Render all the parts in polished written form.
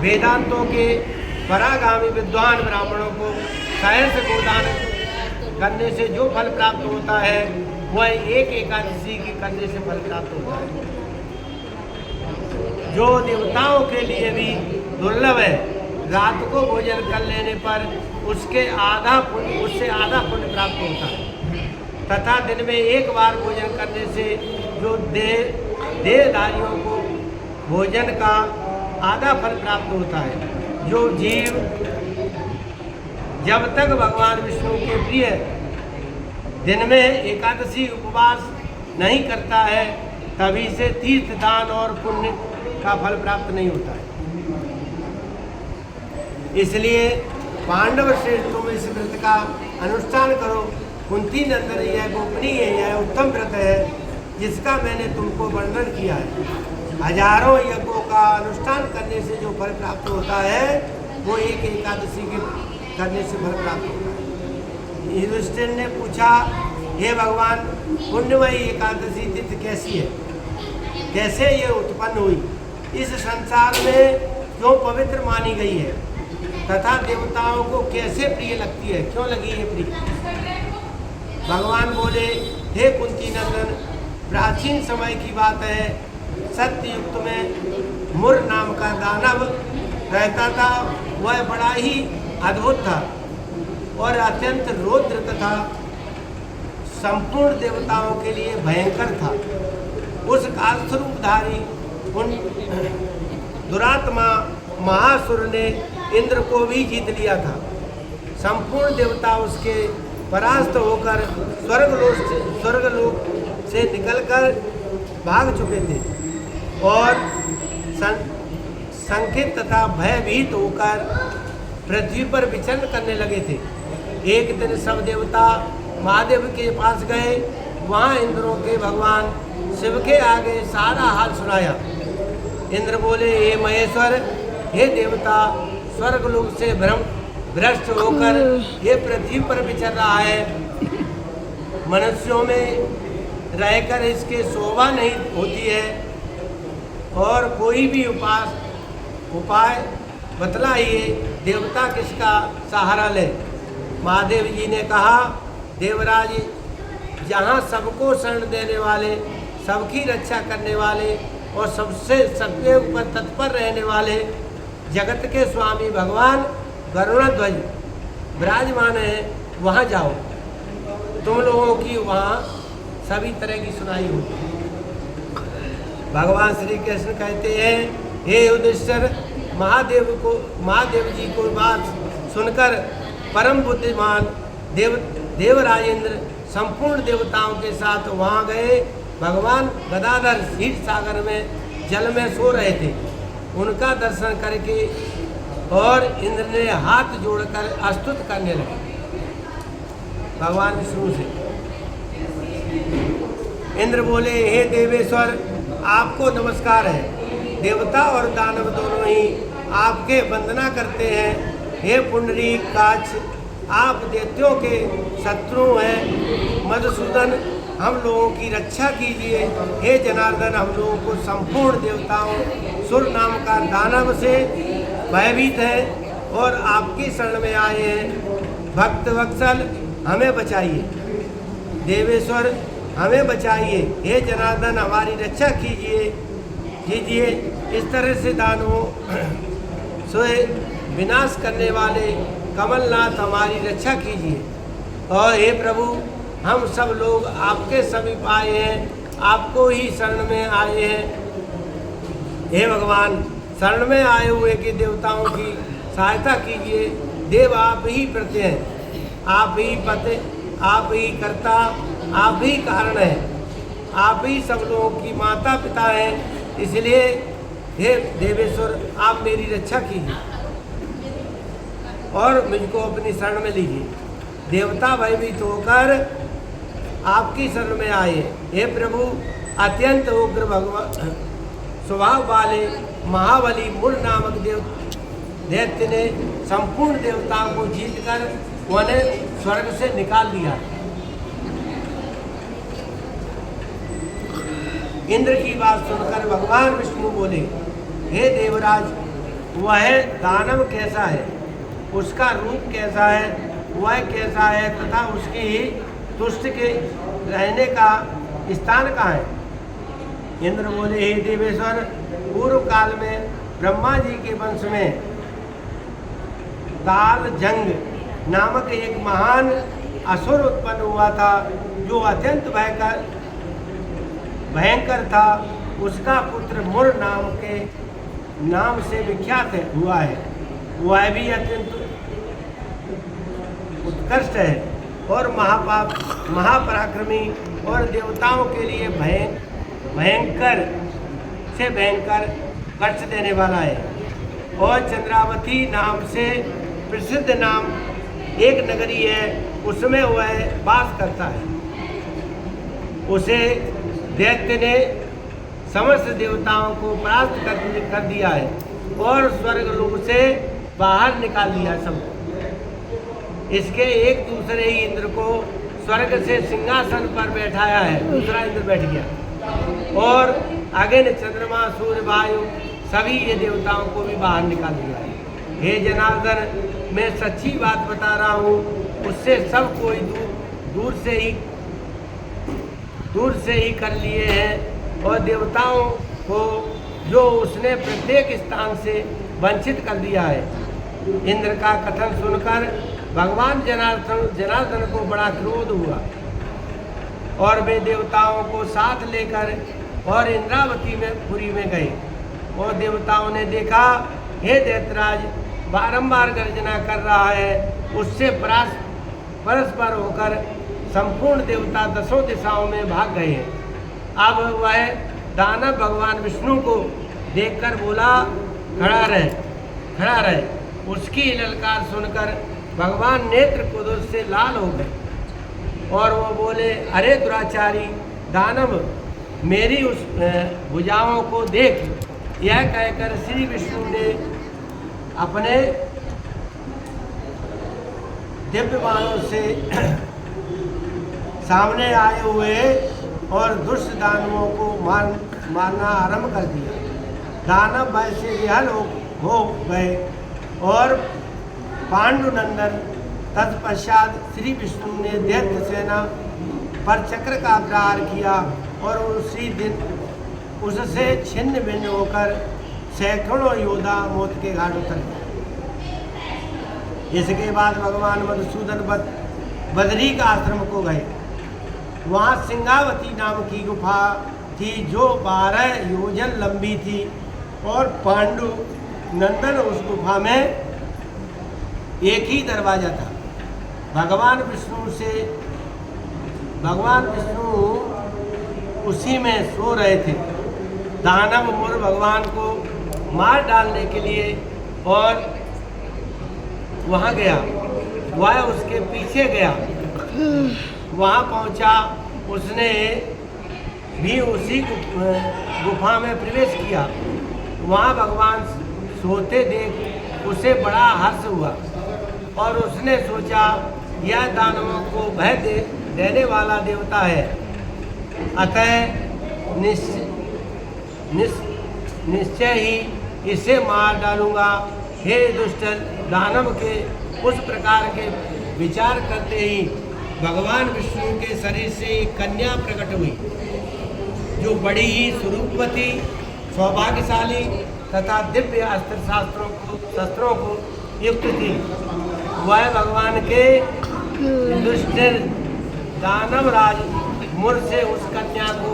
वेदांतों के परागामी विद्वान ब्राह्मणों को सहर्ष गोदान करने से जो फल प्राप्त होता है वह एक एकादशी की करने से फल प्राप्त होता है, जो देवताओं के लिए भी दुर्लभ है। रात को भोजन कर लेने पर उससे आधा पुण्य प्राप्त होता है तथा दिन में एक बार भोजन करने से जो देहधारियों को भोजन का आधा फल प्राप्त होता है। जो जीव जब तक भगवान विष्णु के प्रिय दिन में एकादशी उपवास नहीं करता है तभी से तीर्थ दान और पुण्य का फल प्राप्त नहीं होता है। इसलिए पांडव श्रेष्ठ तुम इस व्रत का अनुष्ठान करो। कुंती नंदन यह गोपनीय यह उत्तम व्रत है जिसका मैंने तुमको वर्णन किया है। हजारों यज्ञों का अनुष्ठान करने से जो फल प्राप्त होता है वो एक एकादशी के करने से फल प्राप्त होता है। युधिष्ठिर ने पूछा, हे भगवान, पुण्यमयी एकादशी तिथि कैसी है, कैसे ये उत्पन्न हुई, इस संसार में क्यों पवित्र मानी गई है तथा देवताओं को कैसे प्रिय लगती है, क्यों लगी है प्रिय? भगवान बोले, हे कुंती नंदन, प्राचीन समय की बात है, सत्य युग में मुर नाम का दानव रहता था। वह बड़ा ही अद्भुत था और अत्यंत रौद्र तथा संपूर्ण देवताओं के लिए भयंकर था। उस कालस्वरूपधारी उन दुरात्मा महासुर ने इंद्र को भी जीत लिया था। संपूर्ण देवता उसके परास्त होकर स्वर्गलोक से निकलकर भाग चुके थे और संकित तथा भयभीत होकर पृथ्वी पर विचरण करने लगे थे। एक दिन सब देवता महादेव के पास गए। वहाँ इंद्रों के भगवान शिव के आगे सारा हाल सुनाया। इंद्र बोले, हे महेश्वर, हे देवता, स्वर्गलोक से भ्रष्ट होकर ये पृथ्वी पर विचर रहा है। मनुष्यों में रहकर इसके शोभा नहीं होती है और कोई भी उपाय बतलाइए, देवता किसका सहारा ले? महादेव जी ने कहा, देवराज, जहाँ सबको शरण देने वाले, सबकी रक्षा करने वाले और सबके ऊपर तत्पर रहने वाले जगत के स्वामी भगवान गरुड़ध्वज विराजमान है, वहाँ जाओ। तुम लोगों की वहाँ सभी तरह की सुनाई होगी। भगवान श्री कृष्ण कहते हैं, हे युधिष्ठिर, महादेव जी को बात सुनकर परम बुद्धिमान देवराजेंद्र संपूर्ण देवताओं के साथ वहाँ गए। भगवान गदाधर क्षीर सागर में जल में सो रहे थे। उनका दर्शन करके और इंद्र ने हाथ जोड़कर स्तुति करने लगे भगवान विष्णु से। इंद्र बोले, हे देवेश्वर, आपको नमस्कार है। देवता और दानव दोनों ही आपके वंदना करते हैं। हे पुंडरीक काक्ष, आप दैत्यों के शत्रु हैं। मधुसूदन, हम लोगों की रक्षा कीजिए। हे जनार्दन, हम लोगों को संपूर्ण देवताओं सुर नाम का दानव से भयभीत है और आपकी शरण में आए हैं। भक्त वत्सल, हमें बचाइए। देवेश्वर, हमें बचाइए। हे जनार्दन, हमारी रक्षा कीजिए। इस तरह से दानवों से विनाश करने वाले कमलनाथ, हमारी रक्षा कीजिए। और हे प्रभु, हम सब लोग आपके समीप आए हैं, आपको ही शरण में आए हैं। हे भगवान, शरण में आए हुए के देवताओं की सहायता कीजिए। देव आप ही प्रत्यय हैं, आप ही पते, आप ही कर्ता, आप ही कारण हैं, आप ही सब लोगों की माता पिता हैं। इसलिए हे देवेश्वर, आप मेरी रक्षा कीजिए और मुझको अपनी शरण में लीजिए। देवता भयभीत होकर आपकी शरण में आए। हे प्रभु, अत्यंत उग्र भगवान स्वभाव वाले महाबली मूल नामक दैत्य ने संपूर्ण देवताओं को जीतकर उन्हें स्वर्ग से निकाल दिया। इंद्र की बात सुनकर भगवान विष्णु बोले, हे देवराज, वह दानव कैसा है, उसका रूप कैसा है, वह कैसा है तथा उसकी तुष्ट के रहने का स्थान कहाँ है। इंद्र बोले, हे देवेश्वर, पूर्व काल में ब्रह्मा जी के वंश में तालजंग नामक एक महान असुर उत्पन्न हुआ था, जो अत्यंत भयंकर था। उसका पुत्र मुर नाम से विख्यात हुआ है। वह भी अत्यंत उत्कृष्ट है और महापराक्रमी और देवताओं के लिए भयंकर से भयंकर कष्ट देने वाला है। और चंद्रावती नाम से प्रसिद्ध नाम एक नगरी है, उसमें वह वास करता है। उसे दैत्य ने समस्त देवताओं को परास्त कर दिया है और स्वर्गलोक से बाहर निकाल दिया सबको। इसके एक दूसरे ही इंद्र को स्वर्ग से सिंहासन पर बैठाया है, दूसरा इंद्र बैठ गया। और अग्नि, चंद्रमा, सूर्य, वायु सभी ये देवताओं को भी बाहर निकाल दिया है। हे जनार्दन, मैं सच्ची बात बता रहा हूँ, उससे सब कोई दूर से ही कर लिए हैं और देवताओं को जो उसने प्रत्येक स्थान से वंचित कर दिया है। इंद्र का कथन सुनकर भगवान जनार्दन को बड़ा क्रोध हुआ और वे देवताओं को साथ लेकर और इंद्रावती में पुरी में गए। और देवताओं ने देखा, हे दैत्यराज बारंबार गर्जना कर रहा है, उससे परस्पर होकर संपूर्ण देवता दसों दिशाओं में भाग गए हैं। अब वह दानव भगवान विष्णु को देखकर बोला, खड़ा रहे। उसकी ललकार सुनकर भगवान नेत्र क्रोध से लाल हो गए और वो बोले, अरे दुराचारी दानव, मेरी उस भुजाओं को देख। यह कहकर श्री विष्णु ने अपने दिव्य बाणों से सामने आए हुए और दुष्ट दानवों को मारना आरंभ कर दिया। दानव वैसे विहल हो गए और पांडुनंदन तत्पश्चात श्री विष्णु ने दैत्य सेना पर चक्र का प्रहार किया और उसी दिन उससे छिन्न भिन्न होकर सैकड़ों योद्धा मौत के घाट उतर गए। इसके बाद भगवान मधुसूदन बदरी का आश्रम को गए। वहाँ सिंगावती नाम की गुफा थी जो 12 योजन लंबी थी और पांडु नंदन उस गुफा में एक ही दरवाजा था। भगवान विष्णु उसी में सो रहे थे। दानव मुर भगवान को मार डालने के लिए और वहाँ गया, वह उसके पीछे गया। वहाँ पहुँचा, उसने भी उसी गुफा में प्रवेश किया। वहाँ भगवान सोते देख उसे बड़ा हर्ष हुआ और उसने सोचा, यह दानवों को भय देने वाला देवता है, अतः निश्चय ही इसे मार डालूंगा। हे दुष्ट दानव के उस प्रकार के विचार करते ही भगवान विष्णु के शरीर से एक कन्या प्रकट हुई, जो बड़ी ही स्वरूपवती, सौभाग्यशाली तथा दिव्य शस्त्रों को युक्त थी। वह भगवान के दुष्ट दानवराज मुर से उस कन्या को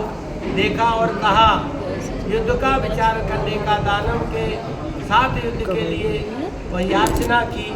देखा और कहा, युद्ध का विचार करने का दानव के साथ युद्ध के लिए वह याचना की